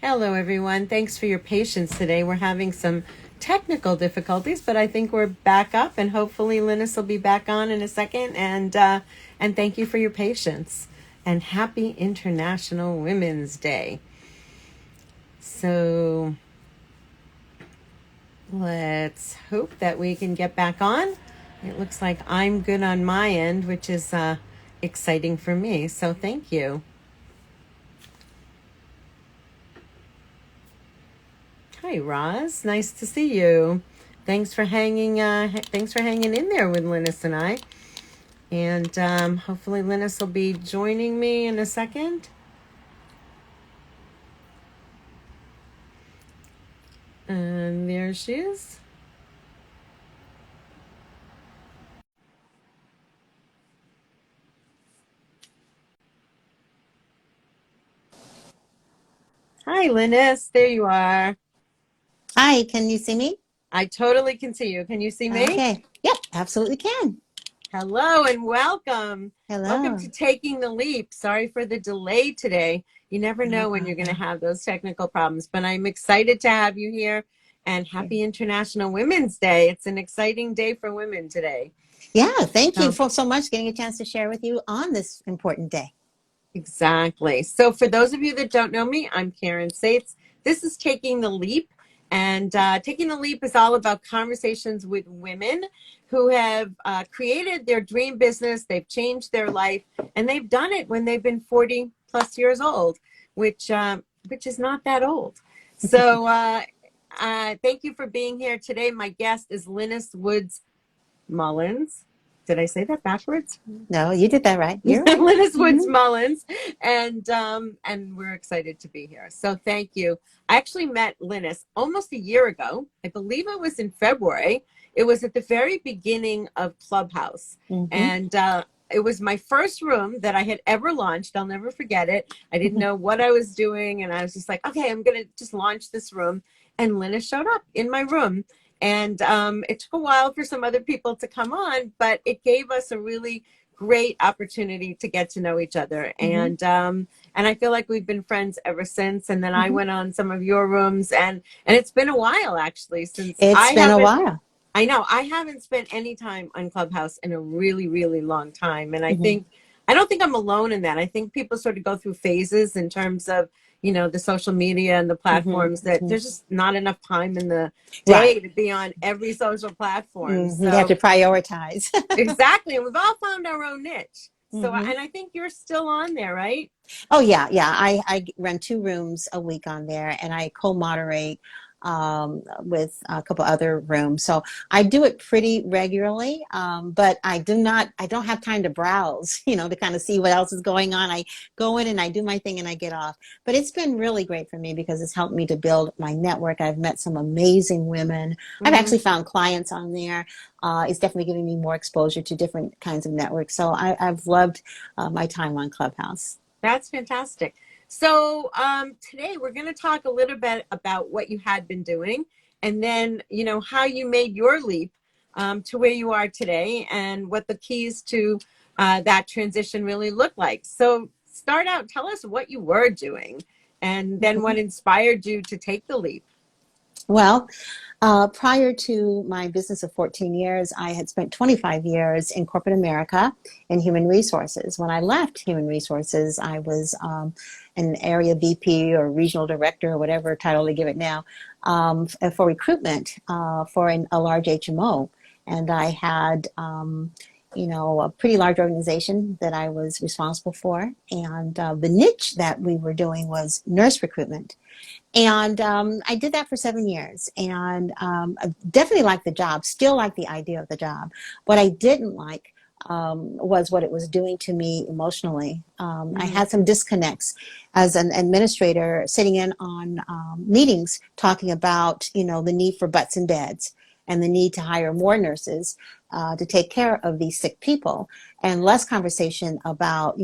Hello, everyone. Thanks for your patience today. We're having some technical difficulties, but I think we're back up, and hopefully Lynnis will be back on in a second. And thank you for your patience. And happy International Women's Day. So let's hope that we can get back on. It looks like I'm good on my end, which is exciting for me. So thank you. Hi, Roz. Nice to see you. Thanks for hanging. Thanks for hanging in there with Lynnis and I. And hopefully Lynnis will be joining me in a second. And there she is. Hi, Lynnis. There you are. Hi, can you see me? I totally can see you. Can you see me? Okay. Yep, absolutely can. Hello and welcome. Welcome to Hello. Taking the Leap. Sorry for the delay today. You never No know when you're going to problem. have those technical problems, but I'm excited to have you here. And happy International Women's Day. It's an exciting day for women today. Yeah, thank you So, for so much getting a chance to share with you on this important day. exactly. So for those of you that don't know me, I'm Caryn Saitz. This is Taking the Leap. And Taking the Leap is all about conversations with women who have created their dream business. They've changed their life, and they've done it when they've been 40 plus years old, which is not that old. So thank you for being here today. My guest is Lynnis Woods-Mullins. Did I say that backwards? No, you did that right. You're right. Lynnis Hmm. Woods-Mullins, and we're excited to be here. So thank you. I actually met Lynnis almost a year ago. I believe it was in February. It was at the very beginning of Clubhouse, Hmm. and it was my first room that I had ever launched. I'll never forget it. I didn't know what I was doing, and I was just like, okay, I'm gonna just launch this room. And Lynnis showed up in my room. And it took a while for some other people to come on, but it gave us a really great opportunity to get to know each other. Hmm. And I feel like we've been friends ever since. And then I Hmm. went on some of your rooms, and it's been a while actually since It's been a while. I know I haven't spent any time on Clubhouse in a really, really long time. And Hmm. I don't think I'm alone in that. I think people sort of go through phases in terms of, the social media and the Hmm. platforms, that there's just not enough time in the Right. day to be on every social platform. You have So to prioritize. exactly. And we've all found our own niche. So, Hmm. and I think you're still on there, right? Oh yeah, yeah. I run 2 rooms a week on there, and I co-moderate with a couple other rooms. So I do it pretty regularly, but I don't have time to browse, to kind of see what else is going on. I go in and I do my thing and I get off. But it's been really great for me because it's helped me to build my network. I've met some amazing women. I've Hmm. actually found clients on there. It's definitely giving me more exposure to different kinds of networks. So I've loved my time on Clubhouse. That's fantastic. So, today we're going to talk a little bit about what you had been doing, and then, how you made your leap to where you are today, and what the keys to that transition really look like. So, start out, tell us what you were doing, and then what inspired you to take the leap. Well, prior to my business of 14 years, I had spent 25 years in corporate America in human resources. When I left human resources, I was an area VP or regional director or whatever title they give it now for recruitment for a large HMO. And I had a pretty large organization that I was responsible for. And the niche that we were doing was nurse recruitment. And I did that for 7 years, and I definitely liked the job, still like the idea of the job. What I didn't like was what it was doing to me emotionally. I Mm-hmm. had some disconnects as an administrator sitting in on meetings talking about, the need for butts in beds and the need to hire more nurses to take care of these sick people, and less conversation about,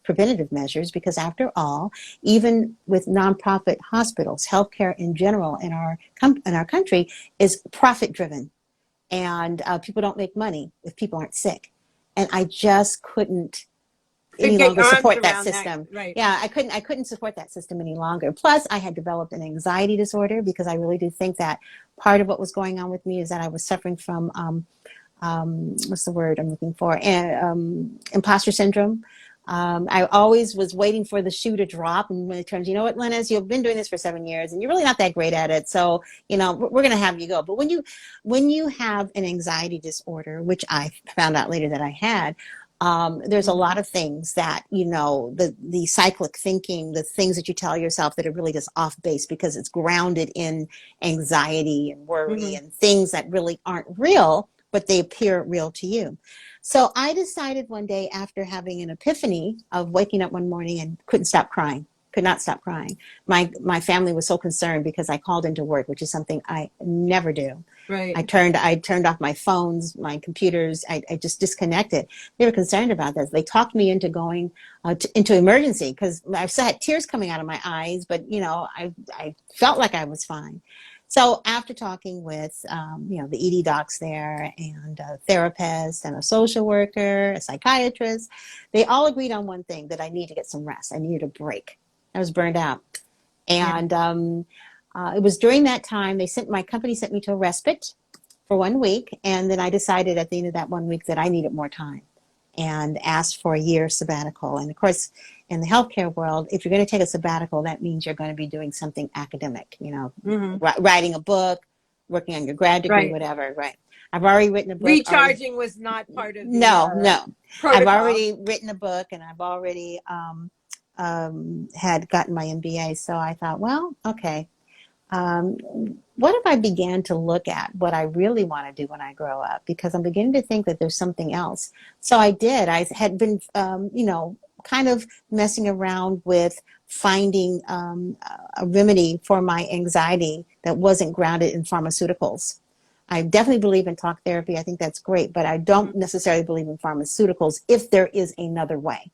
preventative measures, because after all, even with nonprofit hospitals, healthcare in general in our country is profit driven, and people don't make money if people aren't sick. And I just couldn't Couldn't any get longer your arms support that around that, system. right? Yeah, I couldn't support that system any longer. Plus, I had developed an anxiety disorder because I really do think that part of what was going on with me is that I was suffering from what's the word I'm looking for? And imposter syndrome. I always was waiting for the shoe to drop, and when it turns, you know what, Lynnis, you've been doing this for 7 years, and you're really not that great at it. So, you know, we're going to have you go. But when you have an anxiety disorder, which I found out later that I had, there's a lot of things that, you know, the cyclic thinking, the things that you tell yourself that are really just off base because it's grounded in anxiety and worry and things that really aren't real, but they appear real to you. So I decided one day, after having an epiphany of waking up one morning and couldn't stop crying, could not stop crying. My family was so concerned because I called into work, which is something I never do. Right. I turned off my phones, my computers. I just disconnected. They were concerned about this. They talked me into going into emergency because I still had tears coming out of my eyes, but you know, I felt like I was fine. So after talking with, you know, the ED docs there and a therapist and a social worker, a psychiatrist, they all agreed on one thing, that I need to get some rest. I needed a break. I was burned out. And it was during that time, my company sent me to a respite for 1 week. And then I decided at the end of that 1 week that I needed more time and asked for a year sabbatical. And of course, in the healthcare world, if you're going to take a sabbatical, that means you're going to be doing something academic, you know, writing a book, working on your grad degree, whatever, right? I've already written a book. Recharging was not part of the no. protocol. I've already written a book, and I've already had gotten my MBA. So I thought, well, okay. What if I began to look at what I really want to do when I grow up? Because I'm beginning to think that there's something else. So I did. I had been, you know, kind of messing around with finding a remedy for my anxiety that wasn't grounded in pharmaceuticals. I definitely believe in talk therapy. I think that's great, but I don't necessarily believe in pharmaceuticals if there is another way.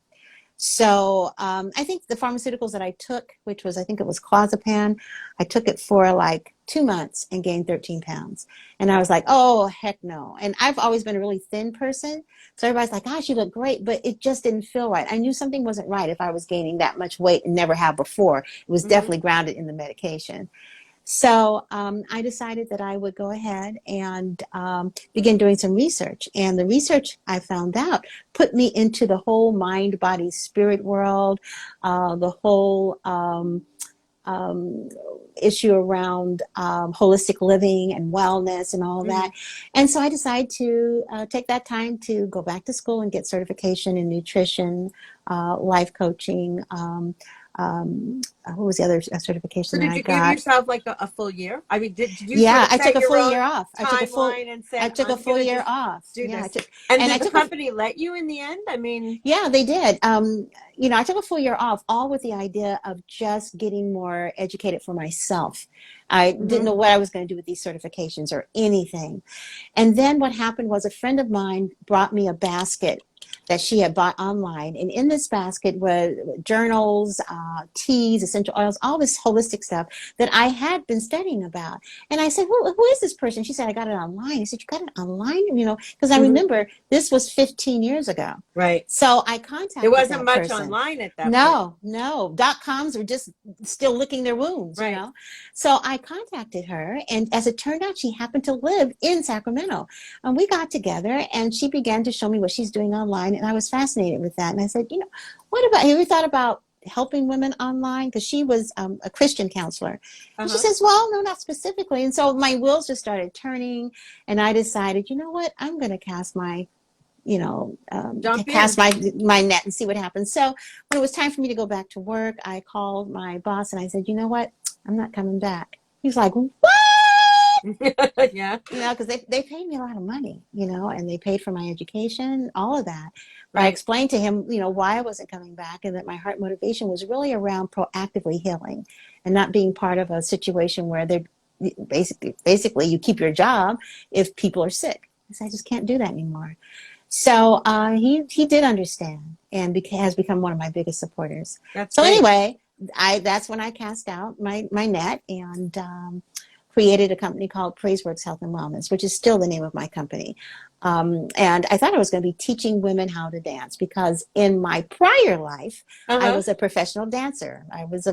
So I think the pharmaceuticals that I took, which was, I think it was clozapam, I took it for like 2 months and gained 13 pounds. And I was like, oh, heck no. And I've always been a really thin person. So everybody's like, gosh, you look great. But it just didn't feel right. I knew something wasn't right if I was gaining that much weight and never have before. It was definitely grounded in the medication. So I decided that I would go ahead and begin doing some research. And the research I found out put me into the whole mind, body, spirit world, the whole issue around holistic living and wellness and all that. And so I decided to take that time to go back to school and get certification in nutrition, life coaching, what was the other certification that I got? So did you give yourself like a full year? I mean, did you Yeah, sort of I took a set full your year own off. I took a full year off. Yeah, Yeah, and did the company let you in the end? I mean, yeah, they did. You know, I took a full year off, all with the idea of just getting more educated for myself. I didn't know what I was going to do with these certifications or anything. And then what happened was a friend of mine brought me a basket that she had bought online. And in this basket were journals, teas, essential oils, all this holistic stuff that I had been studying about. And I said, who is this person? She said, I got it online. I said, you got it online? You know, because I remember this was 15 years ago. Right. So I contacted There wasn't that much person. online at that point. No. .coms were just still licking their wounds, you know. So I contacted her, and as it turned out, she happened to live in Sacramento. And we got together, and she began to show me what she's doing online, and I was fascinated with that. And I said, you know, have you ever thought about helping women online? Because she was a Christian counselor. And she says, well, no, not specifically. And so my wheels just started turning, and I decided, you know what, I'm going to cast my cast my net and see what happens. So when it was time for me to go back to work, I called my boss and I said, you know what, I'm not coming back. He's like, what? Yeah. You know, because they paid me a lot of money, you know, and they paid for my education, all of that. But I explained to him, you know, why I wasn't coming back, and that my heart motivation was really around proactively healing and not being part of a situation where they're basically you keep your job if people are sick. I said, I just can't do that anymore. So he did understand and has become one of my biggest supporters. That's so great. Anyway, that's when I cast out my net and created a company called Praiseworks Health and Wellness, which is still the name of my company. And I thought I was going to be teaching women how to dance because in my prior life, I Uh-huh. was a professional dancer. I was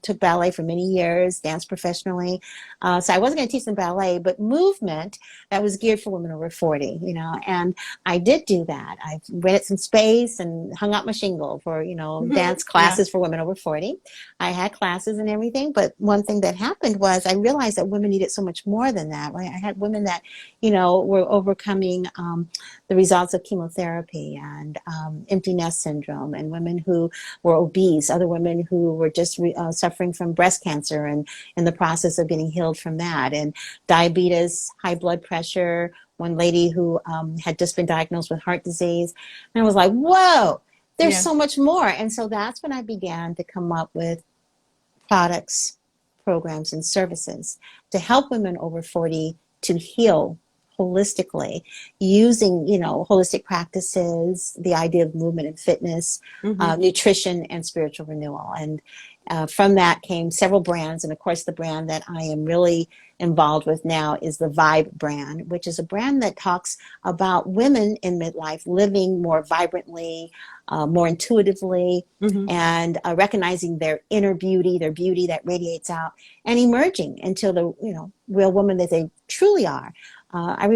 took ballet for many years, danced professionally. So I wasn't going to teach them ballet, but movement that was geared for women over 40, and I did do that. I rented some space and hung out my shingle for, dance Yeah. classes for women over 40. I had classes and everything, but one thing that happened was I realized that women needed so much more than that. Right? I had women that, were overcoming the results of chemotherapy and empty nest syndrome, and women who were obese, other women who were just suffering from breast cancer and in the process of getting healed from that, and diabetes, high blood pressure, one lady who had just been diagnosed with heart disease. And I was like, whoa, there's Yeah. so much more. And so that's when I began to come up with products, programs, and services to help women over 40 to heal holistically using, holistic practices, the idea of movement and fitness, Hmm. nutrition, and spiritual renewal. And from that came several brands. And of course, the brand that I am really involved with now is the Vibe brand, which is a brand that talks about women in midlife living more vibrantly, more intuitively, Hmm. and recognizing their inner beauty, their beauty that radiates out, and emerging into the real woman that they truly are. I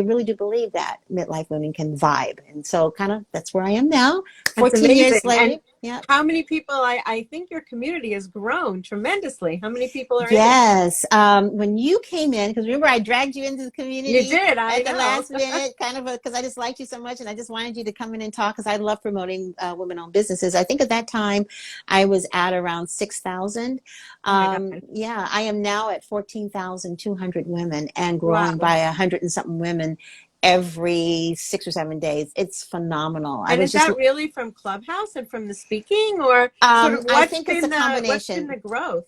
really do believe that midlife women can vibe, and so kind of that's where I am now. That's 14 years amazing. And later, yeah. how many people, I think your community has grown tremendously. How many people are in it? Yes. When you came in, because remember I dragged you into the You community did, I at the know. last minute, kind of because I just liked you so much, and I just wanted you to come in and talk because I love promoting women-owned businesses. I think at that time I was at around 6,000. Oh my God. Yeah, I am now at 14,200 women and growing Wow. by 100 and something women every 6 or 7 days. It's phenomenal. I And was is just that really from Clubhouse and from the speaking, or sort of I think it's a what's been the combination. growth?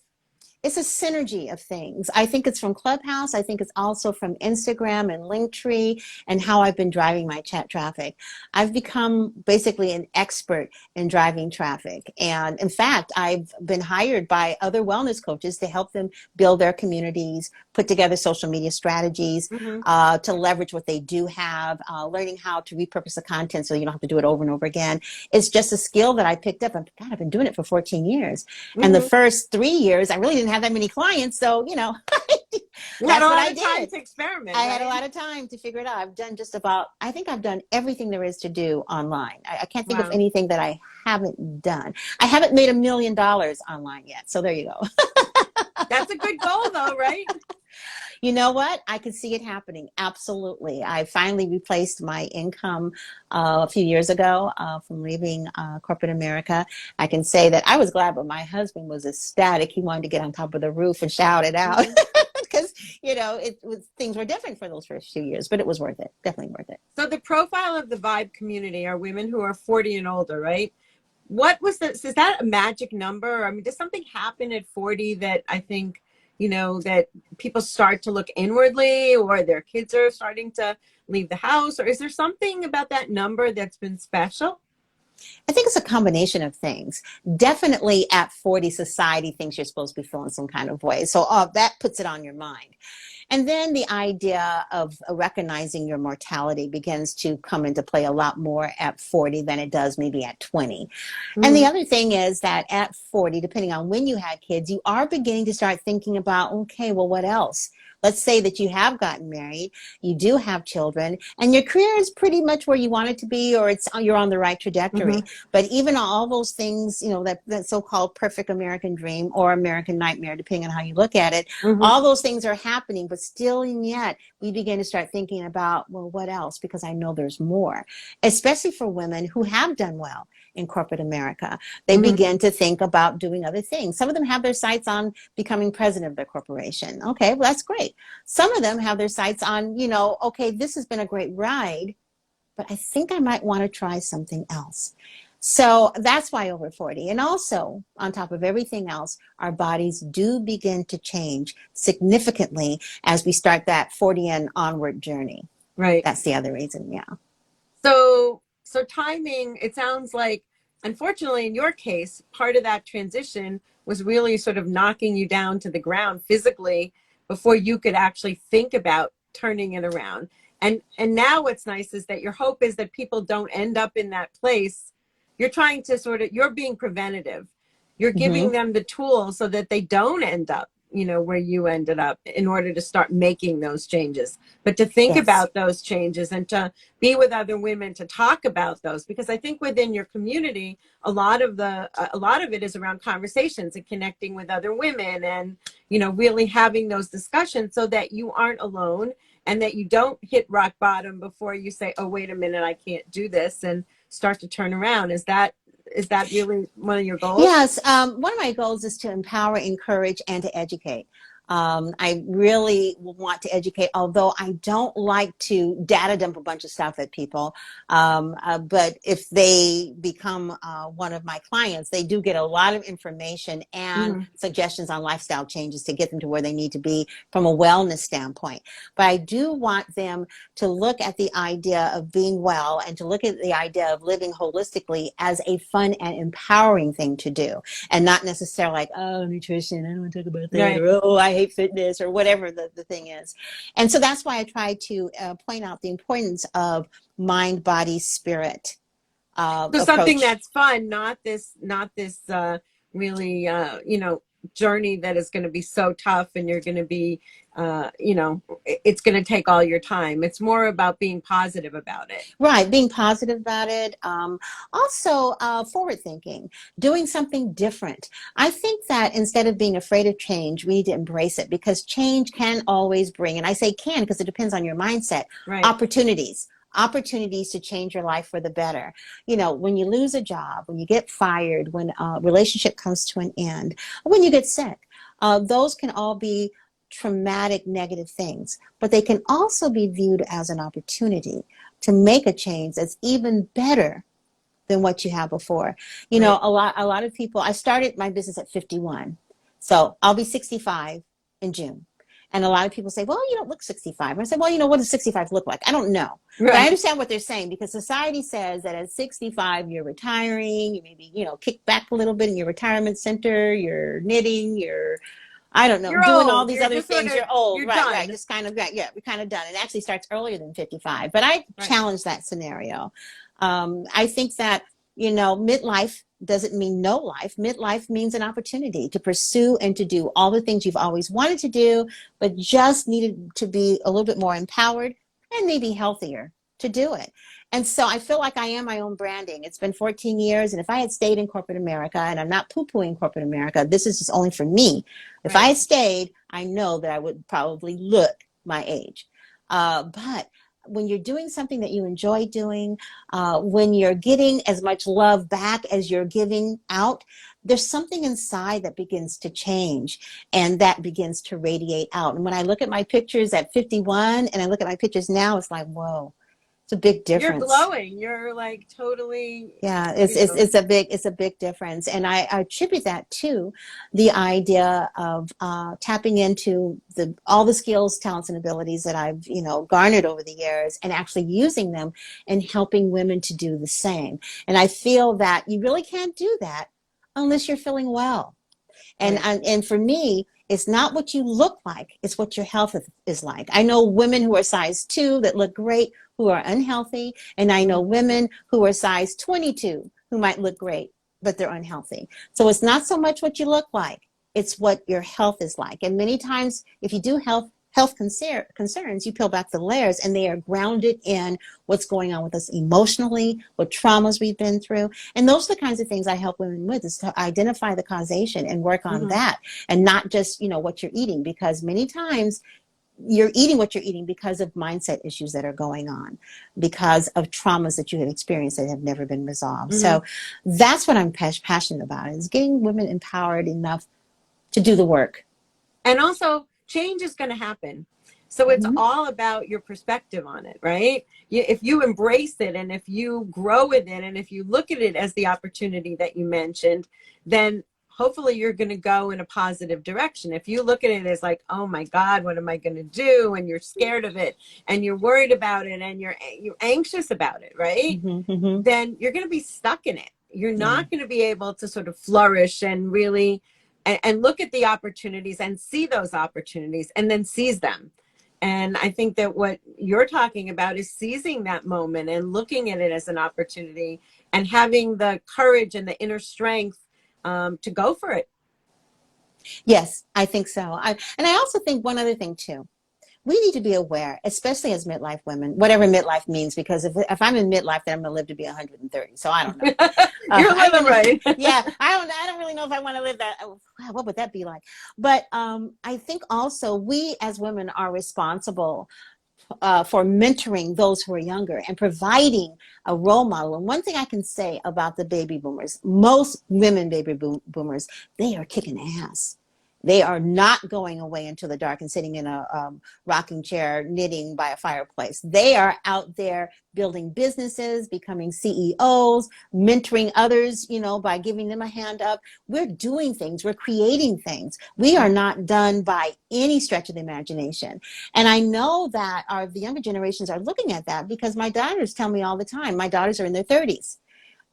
It's a synergy of things. I think it's from Clubhouse. I think it's also from Instagram and Linktree and how I've been driving my chat traffic. I've become basically an expert in driving traffic. And in fact, I've been hired by other wellness coaches to help them build their communities, put together social media strategies, Hmm. to leverage what they do have, learning how to repurpose the content so you don't have to do it over and over again. It's just a skill that I picked up. And God, I've been doing it for 14 years. And the Hmm. first 3 years, I really didn't have that many clients. So, You had a that's what lot I of time did. to experiment, I had a right? lot of time to figure it out. I think I've done everything there is to do online. I can't think of Wow. anything that I haven't done. I haven't made $1 million online yet. So there you go. That's a good goal, though, right? You know what? I could see it happening. Absolutely. I finally replaced my income a few years ago from leaving corporate America. I can say that I was glad, but my husband was ecstatic. He wanted to get on top of the roof and shout it out Hmm. because, things were different for those first few years, but it was worth it. Definitely worth it. So the profile of the Vibe community are women who are 40 and older, right? What was this? Is that a magic number? I mean, does something happen at 40 that I think, that people start to look inwardly, or their kids are starting to leave the house? Or is there something about that number that's been special? I think it's a combination of things. Definitely at 40, society thinks you're supposed to be feeling some kind of way. So that puts it on your mind. And then the idea of recognizing your mortality begins to come into play a lot more at 40 than it does maybe at 20. And the Hmm. other thing is that at 40, depending on when you had kids, you are beginning to start thinking about, okay, well, what else? Let's say that you have gotten married, you do have children, and your career is pretty much where you want it to be, or you're on the right trajectory. Hmm. But even all those things, that so-called perfect American dream or American nightmare, depending on how you look at it, Hmm. all those things are happening, but still and yet we begin to start thinking about, well, what else? Because I know there's more, especially for women who have done well in corporate America. They Hmm. begin to think about doing other things. Some of them have their sights on becoming president of their corporation. Okay, well, that's great. Some of them have their sights on, okay, this has been a great ride, but I think I might want to try something else. So that's why over 40. And also, on top of everything else, our bodies do begin to change significantly as we start that 40 and onward journey. Right. That's the other reason, yeah. So timing, it sounds like, unfortunately, in your case, part of that transition was really sort of knocking you down to the ground physically before you could actually think about turning it around. And now what's nice is that your hope is that people don't end up in that place. You're trying to you're being preventative. You're giving Mm-hmm. them the tools so that they don't end up, where you ended up, in order to start making those changes. But to think Yes. about those changes and to be with other women to talk about those, because I think within your community, a lot of it is around conversations and connecting with other women, and really having those discussions so that you aren't alone, and that you don't hit rock bottom before you say, oh, wait a minute, I can't do this, and start to turn around. Is that really one of your goals? Yes, one of my goals is to empower, encourage, and to educate. I really want to educate, although I don't like to data dump a bunch of stuff at people. But if they become one of my clients, they do get a lot of information and Mm-hmm. suggestions on lifestyle changes to get them to where they need to be from a wellness standpoint. But I do want them to look at the idea of being well and to look at the idea of living holistically as a fun and empowering thing to do, and not necessarily like, oh, nutrition, I don't want to talk about that, Right. or oh, I hate fitness, or whatever the thing is. And so that's why I try to point out the importance of mind, body, spirit So something approach. that's fun, not this really journey that is going to be so tough, and you're going to be it's going to take all your time. It's more about being positive about it. Right, being positive about it. Also, forward thinking, doing something different. I think that instead of being afraid of change, we need to embrace it, because change can always bring, and I say can because it depends on your mindset, Right. opportunities to change your life for the better. When you lose a job, when you get fired, when a relationship comes to an end, when you get sick, those can all be traumatic, negative things, but they can also be viewed as an opportunity to make a change that's even better than what you had before. Right. A lot of people, I started my business at 51. So I'll be 65 in June. And a lot of people say, well, you don't look 65. And I say, well, what does 65 look like? I don't know. But I Right. understand what they're saying, because society says that at 65, you're retiring, you maybe, kick back a little bit in your retirement center, you're knitting, you're, I don't know, You're doing all old. these You're other just sort things. of You're old, you're right, right. done. Just kind of, yeah, we're kind of done. It actually starts earlier than 55. But I Right. challenge that scenario. I think that, midlife doesn't mean no life. Midlife means an opportunity to pursue and to do all the things you've always wanted to do, but just needed to be a little bit more empowered and maybe healthier to do it. And so I feel like I am my own branding. It's been 14 years. And if I had stayed in corporate America, and I'm not poo-pooing corporate America, this is just only for me. If I Right. had stayed, I know that I would probably look my age. But when you're doing something that you enjoy doing, when you're getting as much love back as you're giving out, there's something inside that begins to change, and that begins to radiate out. And when I look at my pictures at 51 and I look at my pictures now, it's like, whoa, it's a big You're difference. glowing. You're like totally, Yeah, it's a big difference, and I attribute that to the idea of tapping into all the skills, talents, and abilities that I've garnered over the years, and actually using them and helping women to do the same. And I feel that you really can't do that unless you're feeling well. And right. and for me, it's not what you look like, it's what your health is like. I know women who are size 2 that look great who are unhealthy, and I know Mhm. women who are size 22 who might look great, but they're unhealthy. So it's not so much what you look like, it's what your health is like. And many times, if you do health concerns, you peel back the layers, and they are grounded in what's going on with us emotionally, what traumas we've been through. And those are the kinds of things I help women with, is to identify the causation and work on Mhm. that, and not just what you're eating, because many times you're eating what you're eating because of mindset issues that are going on, because of traumas that you have experienced that have never been resolved. Mhm. So that's what I'm passionate about, is getting women empowered enough to do the work. And also, change is going to happen. So it's Mm-hmm. all about your perspective on it, right? If you embrace it, and if you grow with it, and if you look at it as the opportunity that you mentioned, then hopefully you're going to go in a positive direction. If you look at it as like, oh my God, what am I going to do? And you're scared of it, and you're worried about it, and you're anxious about it, right? Mm-hmm. Mm-hmm. Then you're going to be stuck in it. You're Yeah. not going to be able to sort of flourish and really and look at the opportunities and see those opportunities and then seize them. And I think that what you're talking about is seizing that moment and looking at it as an opportunity and having the courage and the inner strength to go for it. Yes, I think so. And I also think one other thing too. We need to be aware, especially as midlife women, whatever midlife means, because if I'm in midlife, then I'm going to live to be 130. So I don't know. You're living right. Yeah, I don't really know if I want to live that. What would that be like? But I think also we as women are responsible for mentoring those who are younger and providing a role model. And one thing I can say about the baby boomers, most women baby boomers, they are kicking ass. They are not going away into the dark and sitting in a rocking chair knitting by a fireplace. They are out there building businesses, becoming CEOs, mentoring others, you know, by giving them a hand up. We're doing things. We're creating things. We are not done by any stretch of the imagination. And I know that the younger generations are looking at that because my daughters tell me all the time. My daughters are in their 30s.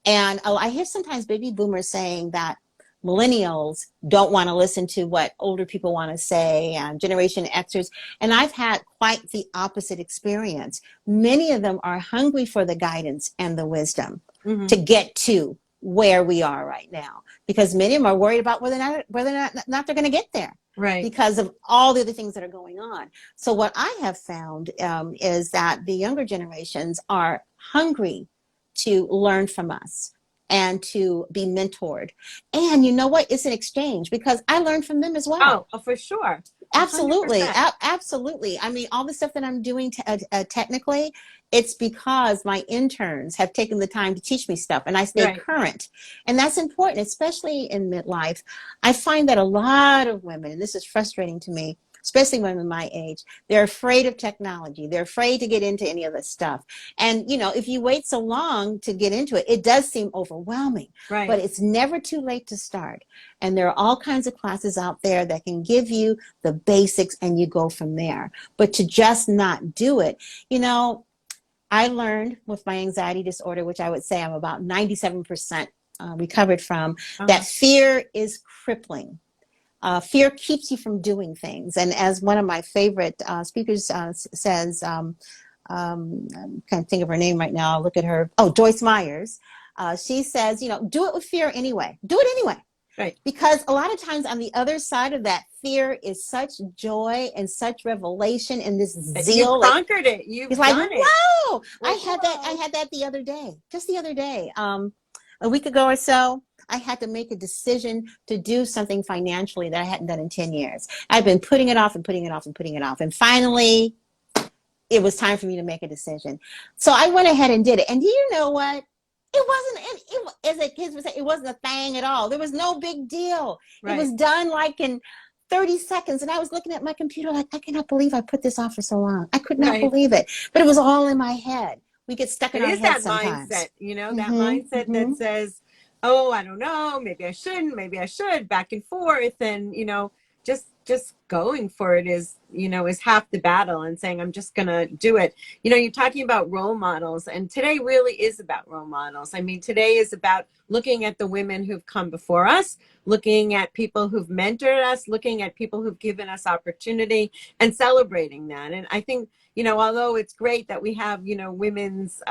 And I hear sometimes baby boomers saying that millennials don't want to listen to what older people want to say, and Generation Xers. And I've had quite the opposite experience. Many of them are hungry for the guidance and the wisdom to get to where we are right now, because many of them are worried about whether or not they're going to get there. Right. Because of all the other things that are going on. So what I have found is that the younger generations are hungry to learn from us and to be mentored. And you know what? It's an exchange because I learned from them as well. Oh, for sure. Absolutely. Absolutely. I mean, all the stuff that I'm doing technically, it's because my interns have taken the time to teach me stuff and I stay current. And that's important, especially in midlife. I find that a lot of women, and this is frustrating to me, especially women my age, they're afraid of technology. They're afraid to get into any of this stuff. And, you know, if you wait so long to get into it, it does seem overwhelming. Right. But it's never too late to start. And there are all kinds of classes out there that can give you the basics and you go from there. But to just not do it, you know, I learned with my anxiety disorder, which I would say I'm about 97% recovered from, that fear is crippling. Fear keeps you from doing things. And as one of my favorite speakers says, I can't think of her name right now. I'll look at her. Oh, Joyce Myers. She says, you know, do it with fear anyway. Do it anyway. Right. Because a lot of times on the other side of that fear is such joy and such revelation and this zeal. You conquered it. You've done like, it. Whoa! I had that the other day. Just the other day. A week ago or so, I had to make a decision to do something financially that I hadn't done in 10 years. I've been putting it off and putting it off and putting it off. And finally, it was time for me to make a decision. So I went ahead and did it. And do you know what? It wasn't, as the kids would say, it wasn't a thing at all. There was no big deal. Right. It was done like in 30 seconds. And I was looking at my computer like, I cannot believe I put this off for so long. I could not believe it. But it was all in my head. We get stuck in our heads sometimes. It is that mindset, you know, that mindset that says, oh, I don't know, maybe I shouldn't, maybe I should, back and forth. And, you know, just going for it is, you know, is half the battle, and saying, I'm just going to do it. You know, you're talking about role models, and today really is about role models. I mean, today is about looking at the women who've come before us, looking at people who've mentored us, looking at people who've given us opportunity, and celebrating that. And I think, you know, although it's great that we have, you know, Women's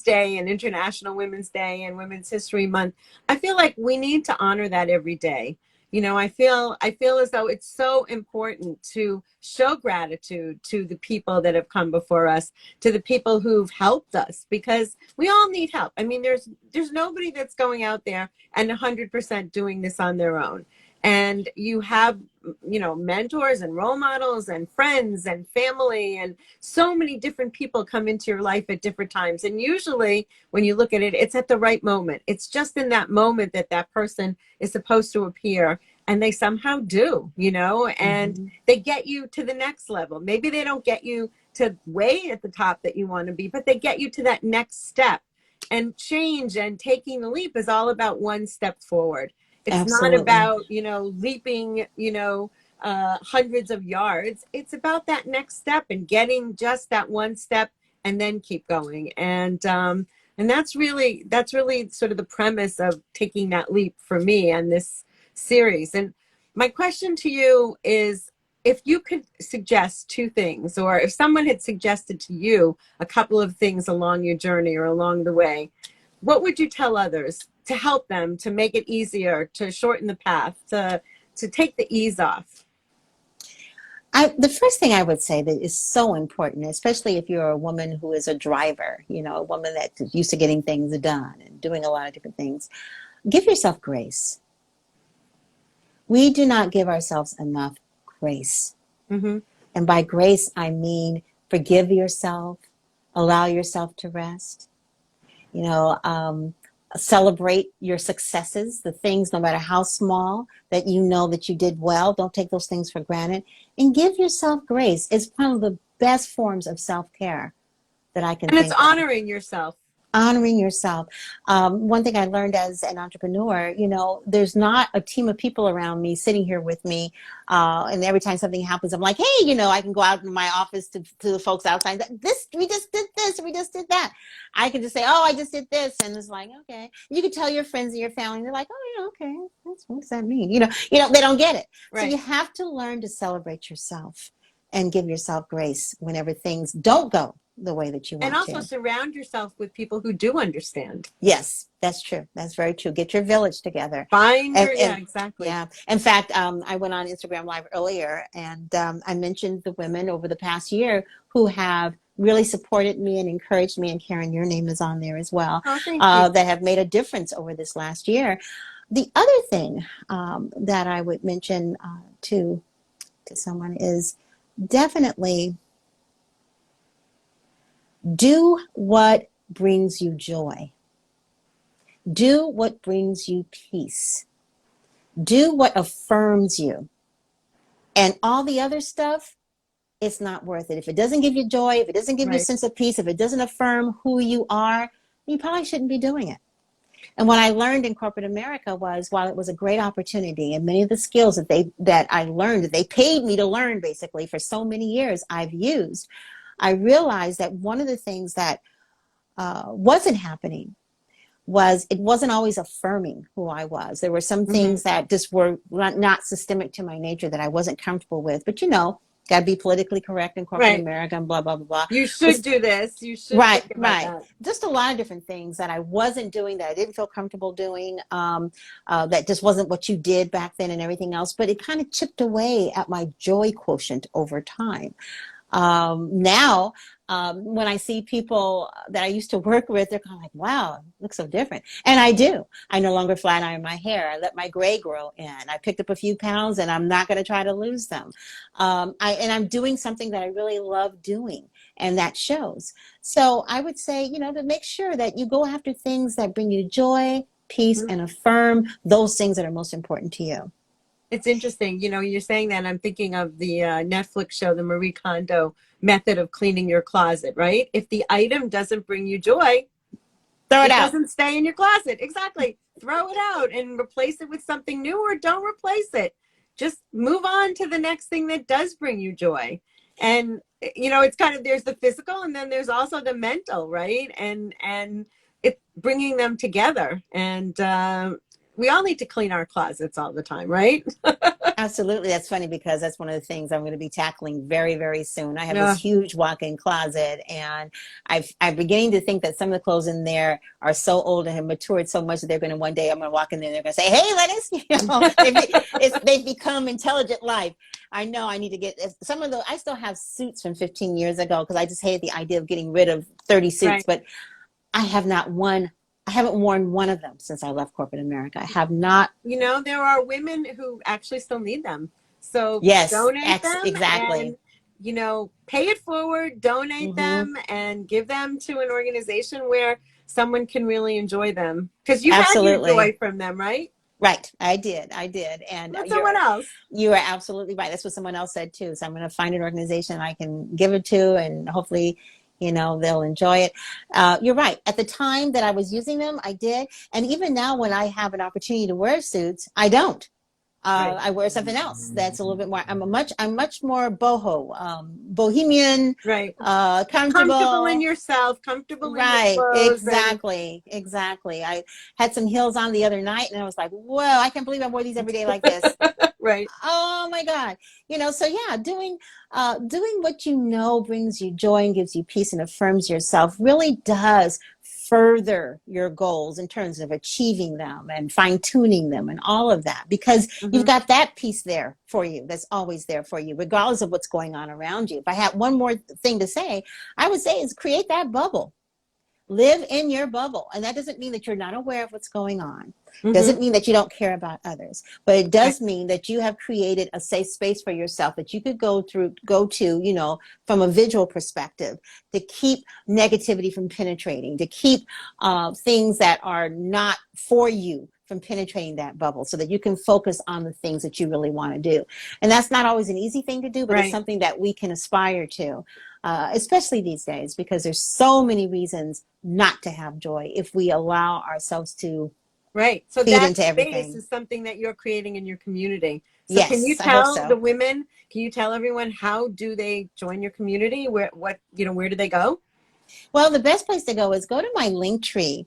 Day and International Women's Day and Women's History Month, I feel like we need to honor that every day. You know, I feel as though it's so important to show gratitude to the people that have come before us, to the people who've helped us, because we all need help. I mean, there's nobody that's going out there and 100% doing this on their own. And you have, you know, mentors and role models and friends and family, and so many different people come into your life at different times. And usually when you look at it, it's at the right moment. It's just in that moment that that person is supposed to appear, and they somehow do, you know, and they get you to the next level. Maybe they don't get you to way at the top that you want to be, but they get you to that next step. And change and taking the leap is all about one step forward. It's not about, you know, leaping, you know, hundreds of yards. It's about that next step and getting just that one step and then keep going. And that's really sort of the premise of taking that leap for me and this series. And my question to you is if you could suggest two things, or if someone had suggested to you a couple of things along your journey or along the way, what would you tell others to help them, to make it easier, to shorten the path, to take the ease off? The first thing I would say that is so important, especially if you're a woman who is a driver, you know, a woman that's used to getting things done and doing a lot of different things, give yourself grace. We do not give ourselves enough grace. Mm-hmm. And by grace, I mean forgive yourself, allow yourself to rest, you know, celebrate your successes, the things, no matter how small, that you know that you did well. Don't take those things for granted. And give yourself grace. It's one of the best forms of self-care that I can And it's think of. honoring yourself. Honoring yourself. One thing I learned as an entrepreneur, you know, there's not a team of people around me sitting here with me. And every time something happens, I'm like, hey, you know, I can go out in my office to the folks outside. We just did this, we just did that. I can just say, oh, I just did this. And it's like, okay. You can tell your friends and your family, they're like, oh, yeah, okay. What does that mean? You know, they don't get it. Right. So you have to learn to celebrate yourself and give yourself grace whenever things don't go the way that you want to. And also surround yourself with people who do understand. Yes, that's true. That's very true. Get your village together. Yeah, exactly. Yeah. In fact, I went on Instagram Live earlier, and I mentioned the women over the past year who have really supported me and encouraged me. And Caryn, your name is on there as well. Oh, thank you. That have made a difference over this last year. The other thing that I would mention to someone is definitely do what brings you joy. Do what brings you peace. Do what affirms you. And all the other stuff, it's not worth it. If it doesn't give you joy, if it doesn't give you a sense of peace, if it doesn't affirm who you are, you probably shouldn't be doing it. And what I learned in corporate America was, while it was a great opportunity, and many of the skills that I learned, that they paid me to learn basically for so many years, I've used, I realized that one of the things that wasn't happening was it wasn't always affirming who I was. There were some things that just were not systemic to my nature that I wasn't comfortable with. But, you know, got to be politically correct in corporate America and blah, blah, blah, blah. You should do this. You should think about that. Just a lot of different things that I wasn't doing, that I didn't feel comfortable doing, that just wasn't what you did back then and everything else. But it kind of chipped away at my joy quotient over time. Now, when I see people that I used to work with, they're kind of like, wow, it looks so different. And I do. I no longer flat iron my hair. I let my gray grow in. I picked up a few pounds, and I'm not going to try to lose them. And I'm doing something that I really love doing, and that shows. So I would say, you know, to make sure that you go after things that bring you joy, peace, and affirm those things that are most important to you. It's interesting, you know, you're saying that, I'm thinking of the Netflix show, the Marie Kondo method of cleaning your closet, right? If the item doesn't bring you joy, throw it out. It doesn't stay in your closet. Exactly. Throw it out and replace it with something new, or don't replace it. Just move on to the next thing that does bring you joy. And, you know, it's kind of, there's the physical, and then there's also the mental, right? And it's bringing them together. And we all need to clean our closets all the time, right? Absolutely. That's funny, because that's one of the things I'm going to be tackling very, very soon. I have this huge walk-in closet, and I'm beginning to think that some of the clothes in there are so old and have matured so much that they're going to, one day I'm going to walk in there and they're going to say, hey, Lynnis, you know, they've become intelligent life. I know I need to get some of those. I still have suits from 15 years ago, because I just hated the idea of getting rid of 30 suits, but I haven't worn one of them since I left corporate America. I have not. You know, there are women who actually still need them. So donate them. Exactly. And, you know, pay it forward, donate them, and give them to an organization where someone can really enjoy them. Because you had your joy from them, right? Right. I did. And someone else. You are absolutely right. That's what someone else said too. So I'm going to find an organization I can give it to, and hopefully, you know, they'll enjoy it. You're right. At the time that I was using them, I did. And even now, when I have an opportunity to wear suits, I don't. I wear something else that's a little bit more. I'm much more bohemian. Right. Comfortable in yourself. Comfortable in your clothes. Exactly. I had some heels on the other night, and I was like, whoa, I can't believe I wore these every day like this. Right. Oh my God. So yeah, doing what you know brings you joy and gives you peace and affirms yourself really does further your goals in terms of achieving them and fine tuning them and all of that, because you've Hmm. got that piece there for you that's always there for you, regardless of what's going on around you. If I had one more thing to say, I would say is create that bubble. Live in your bubble. And that doesn't mean that you're not aware of what's going on. Hmm. Doesn't mean that you don't care about others. But it Right. does mean that you have created a safe space for yourself that you could go to, from a visual perspective, to keep negativity from penetrating, to keep things that are not for you from penetrating that bubble, so that you can focus on the things that you really want to do. And that's not always an easy thing to do, but it's Right. something that we can aspire to. Especially these days, because there's so many reasons not to have joy if we allow ourselves to Right. So feed that into space everything. is something that you're creating in your community. So can you Yes, I hope tell the so. women, can you tell everyone how do they join your community? Where do they go? Well, the best place to go is go to my link tree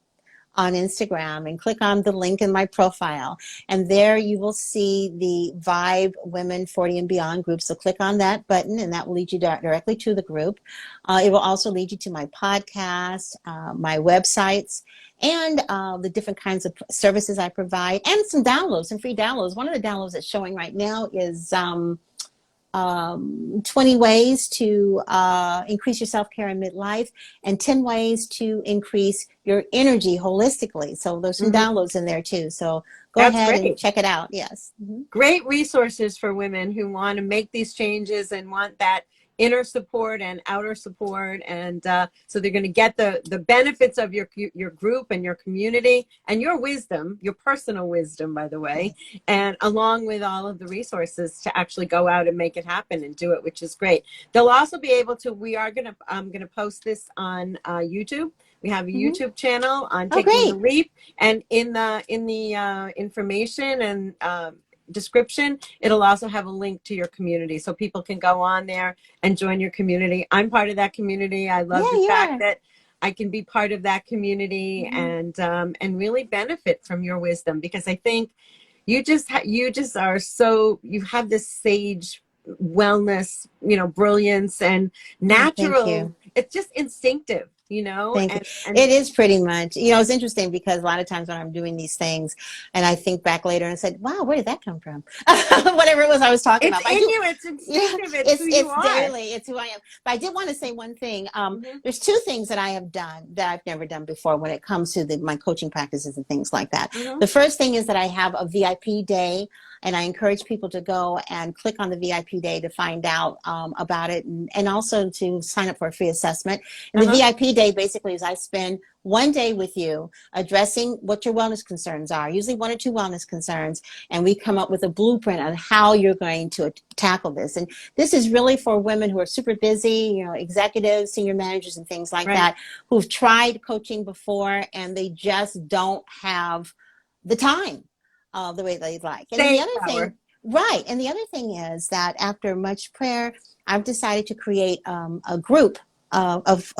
on Instagram and click on the link in my profile. And there you will see the Vibe Women 40 and Beyond group. So click on that button and that will lead you directly to the group. It will also lead you to my podcast, my websites, and the different kinds of services I provide, and some downloads, some free downloads. One of the downloads that's showing right now is 20 ways to increase your self-care in midlife, and 10 ways to increase your energy holistically. So there's some Hmm. downloads in there too. So go That's ahead and great. check it out. Yes. Mm-hmm. Great resources for women who want to make these changes and want that inner support and outer support, and so they're going to get the benefits of your group and your community and your wisdom, your personal wisdom, by the way, Yes. and along with all of the resources to actually go out and make it happen and do it, which is great. They'll also be able to, I'm going to post this on YouTube. We have a Mm-hmm. YouTube channel on Oh, Taking the great. Leap, and in the information and description, it'll also have a link to your community, so people can go on there and join your community. I'm part of that community. I love Yeah, the you fact are. that I can be part of that community Mm-hmm. and really benefit from your wisdom, because I think you just are so, you have this sage wellness, brilliance and Oh, thank natural. you. It's just instinctive, Thank you. and It is pretty much, it's interesting because a lot of times when I'm doing these things and I think back later and said, wow, where did that come from? Whatever it was I was talking it's about. But I in do, you. It's yeah, instinctive. It's who you it's are. daily. It's who I am. But I did want to say one thing. Hmm. There's two things that I have done that I've never done before when it comes to my coaching practices and things like that. Hmm. The first thing is that I have a VIP day, and I encourage people to go and click on the VIP day to find out about it, and also to sign up for a free assessment. And the Uh-huh. VIP day basically is I spend one day with you addressing what your wellness concerns are, usually one or two wellness concerns, and we come up with a blueprint on how you're going to tackle this. And this is really for women who are super busy, executives, senior managers, and things like Right. that, who've tried coaching before and they just don't have the time the way they'd like. And then the Staying other thing, power. right, and the other thing is that after much prayer, I've decided to create a group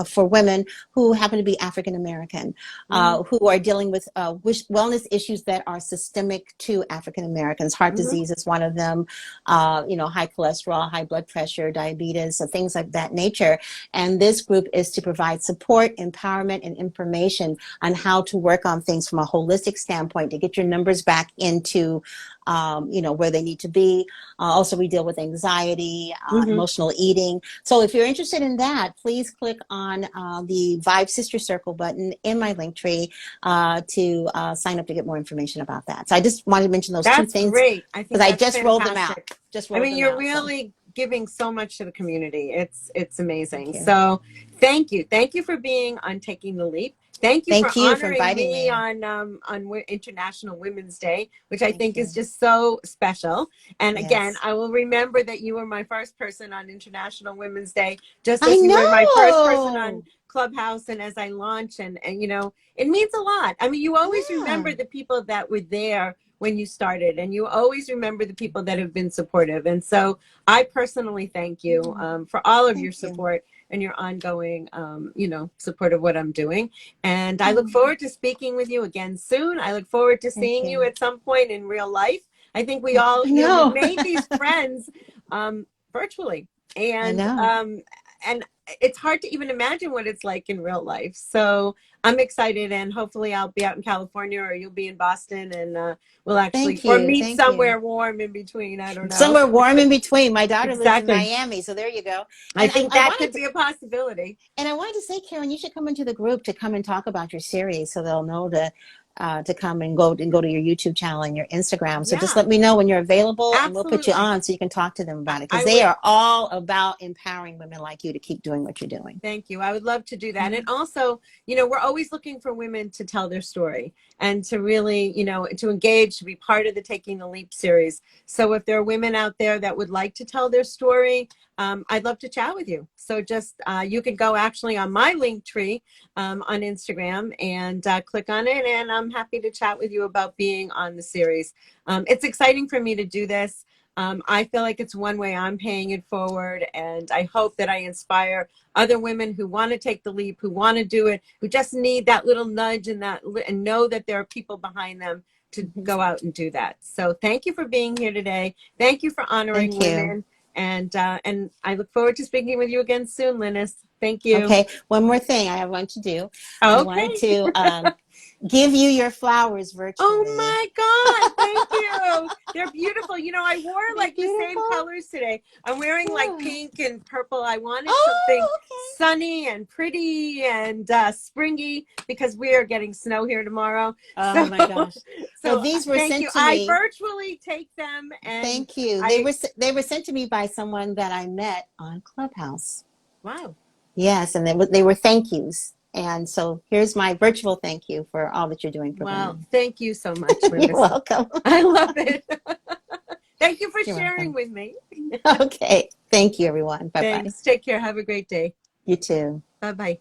for women who happen to be African American, Hmm. who are dealing with wellness issues that are systemic to African Americans. Heart Hmm. disease is one of them, high cholesterol, high blood pressure, diabetes, so things like that nature. And this group is to provide support, empowerment, and information on how to work on things from a holistic standpoint to get your numbers back into where they need to be. Also, we deal with anxiety, Hmm. emotional eating. So if you're interested in that, please click on the Vibe Sister Circle button in my link tree to sign up to get more information about that. So I just wanted to mention those two That's things great. I think because I that's just rolled them out. fantastic. Just I rolled mean, them you're out. So really giving so much to the community. It's thank amazing. you. So thank you. Thank you for being on Taking the Leap. Thank you for Thank you for honoring inviting me me. on International Women's Day, which I Thank think is you. just so special. And again, Yes. I will remember that you were my first person on International Women's Day, just I as you were my first person on know. Clubhouse, and as I launch, and it means a lot. I mean, you always Yeah. remember the people that were there when you started, and you always remember the people that have been supportive. And so I personally thank you for all of your Thank you. support and your ongoing support of what I'm doing. And I look Oh, forward to speaking with you again soon. I look forward to thank seeing you you. at some point in real life. I think we all, I we know. made these friends virtually, I and know. it's hard to even imagine what it's like in real life. So I'm excited, and hopefully I'll be out in California, or you'll be in Boston, and we'll actually, Thank or you. meet Thank you. somewhere warm in between. I don't know. Somewhere warm in between. My daughter lives in Exactly. Miami, so there you go. I And think I that wanted could to, be a possibility. and I wanted to say, Karen, you should come into the group to come and talk about your series, so they'll know to come and go to your YouTube channel and your Instagram. So just Yeah, let me know when you're available, and we'll put you absolutely. on so you can talk to them about it, because I they would. are all about empowering women like you to keep doing what you're doing. Thank you. I would love to do that. And Mhm. also, we're always looking for women to tell their story and to really, to engage, to be part of the Taking the Leap series. So if there are women out there that would like to tell their story, I'd love to chat with you. So just, you can go actually on my link tree on Instagram and click on it. And I'm happy to chat with you about being on the series. It's exciting for me to do this. I feel like it's one way I'm paying it forward, and I hope that I inspire other women who want to take the leap, who want to do it, who just need that little nudge and know that there are people behind them to go out and do that. So thank you for being here today. Thank you for honoring Thank you. women, and I look forward to speaking with you again soon, Lynnis. Thank you. Okay, one more thing I want to do. I wanted Okay. to give you your flowers Oh virtually. my God, thank you. They're beautiful. I wore They're like the same beautiful. colors today. I'm wearing like Oh, pink and purple. I wanted something oh, okay. sunny and pretty and springy because we are getting snow here tomorrow. Oh So, my gosh. Well, so these were thank sent you. to I me. virtually take them, and Thank you. I, They were sent to me by someone that I met on Clubhouse. wow. Yes, and they were thank yous. And so here's my virtual thank you for all that you're doing for Well, women. thank you so much, You're Lynnis. welcome. I love it. Thank you for You're sharing welcome. with me. Okay. Thank you, everyone. Bye bye. Thanks. Take care. Have a great day. You too. Bye bye.